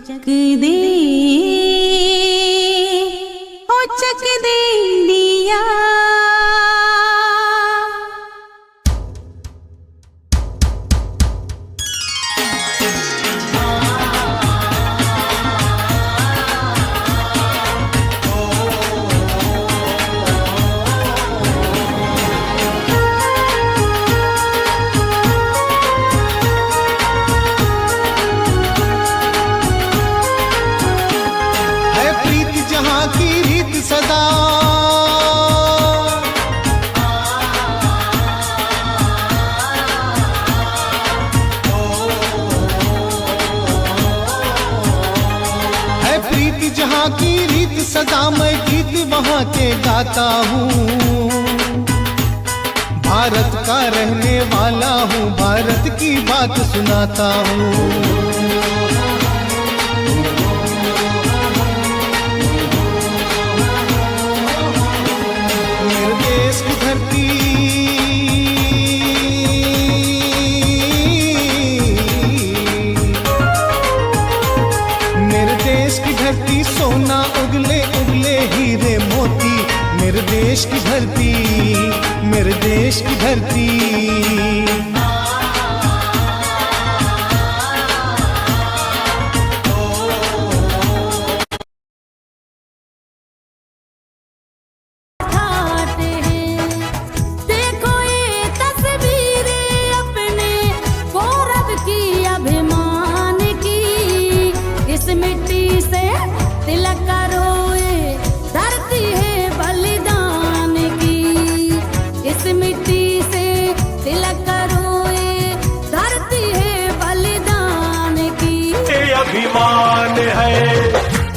चक दे ओ चक दे दिया। जहाँ की रीत सदा मैं गीत वहाँ के गाता हूँ। भारत का रहने वाला हूँ, भारत की बात सुनाता हूँ। मेरे देश की धरती धरती सोना उगले उगले हीरे मोती। मेरे देश की धरती, मेरे देश की धरती। अभिमान है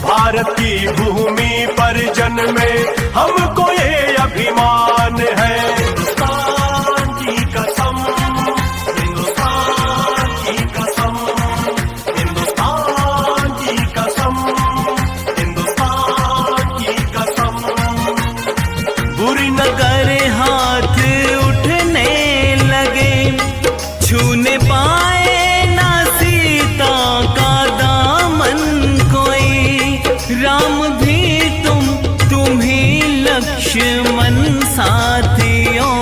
भारत की भूमि पर जन्मे हमको ये अभिमान है। हिंदुस्तान की कसम, हिंदुस्तान की कसम, हिंदुस्तान की कसम, हिंदुस्तान की कसम। बुरी नगर हाथ उठने लगे, छूने पाए ना सीता का दामन कोई। राम भी तुम ही लक्ष्मण साथियों,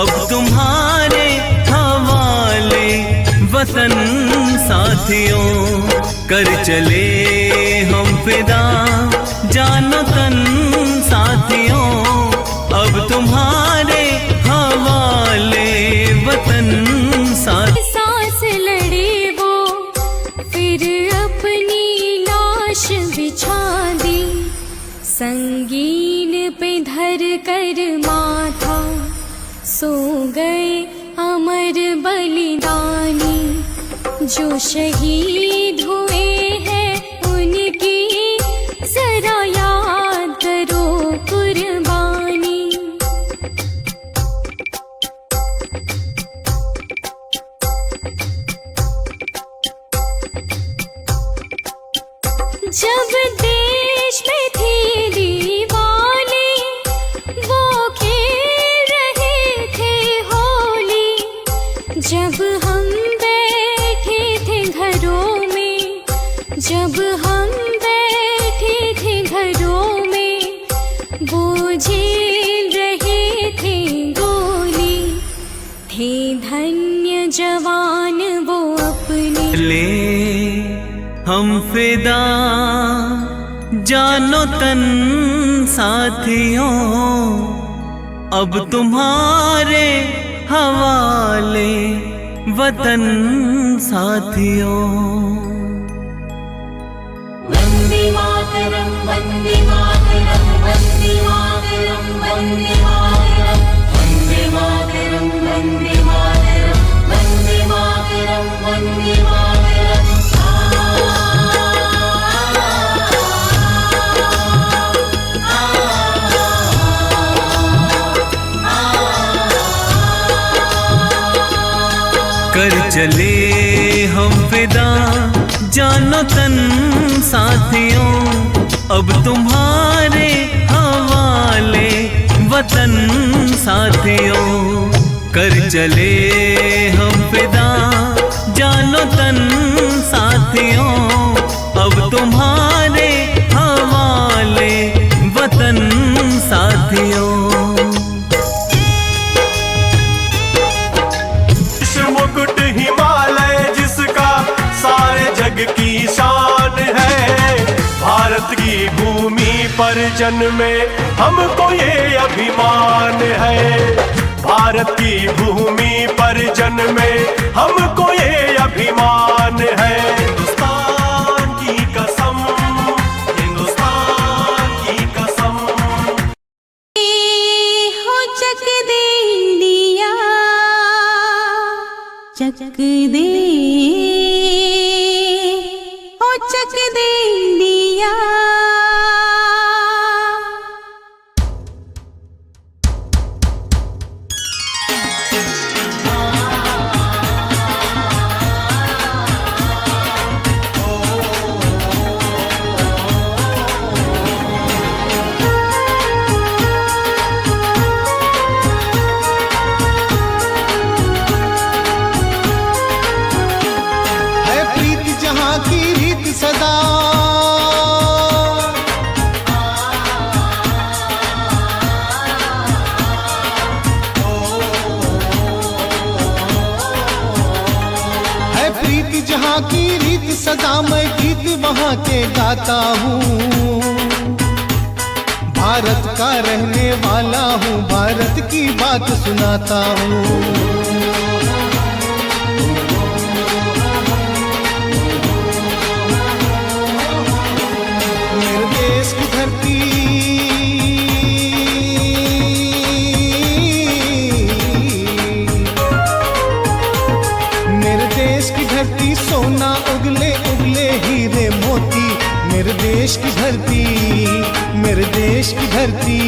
अब तुम्हारे हवाले वतन साथियों। कर चले हम फिदा जानो तन साथियों, अब तुम्हारे हवाले वतन साथियों। सांस लड़े वो फिर अपनी लाश बिछा दी, संगीन पे धर कर माथा सो गए अमर बलिदानी। जो शहीद हुए हैं उनकी जरा याद करो कुर्बानी। जब देश में थी दीवाली, वो खेल रहे थे होली। जब हम बैठे थे घरों में, जब हम बैठे थे घरों में, वो झेल रहे थे गोली। थे धन्य जवान वो अपने ले हम फिदा जानो तन साथियों, अब तुम्हारे हवाले वतन साथियों। वंदे मातरम, वंदे मातरम, वंदे मातरम, वंदे मातरम, वंदे मातरम, वंदे मातरम, वंदे मातरम, वंदे मातरम। कर चले हम फिदा जानो तन साथियों, अब तुम्हारे हवाले वतन साथियों। कर चले हम फिदा जानो तन साथियों, पर जन्मे हमको ये अभिमान है। भारत की भूमि पर जन्मे हमको ये अभिमान है। हिंदुस्तान की कसम, हिंदुस्तान की कसम। हो चक दे इंडिया, चक दे, हो चक दे इंडिया। है प्रीत जहाँ की रीत सदा, है प्रीत जहाँ की रीत सदा, मैं गीत वहाँ के गाता हूँ। भारत का रहने वाला हूँ, भारत की बात सुनाता हूँ। मेरे देश की धरती, मेरे देश की धरती सोना उगले उगले हीरे मोती। मेरे देश की धरती, मेरे देश की धरती।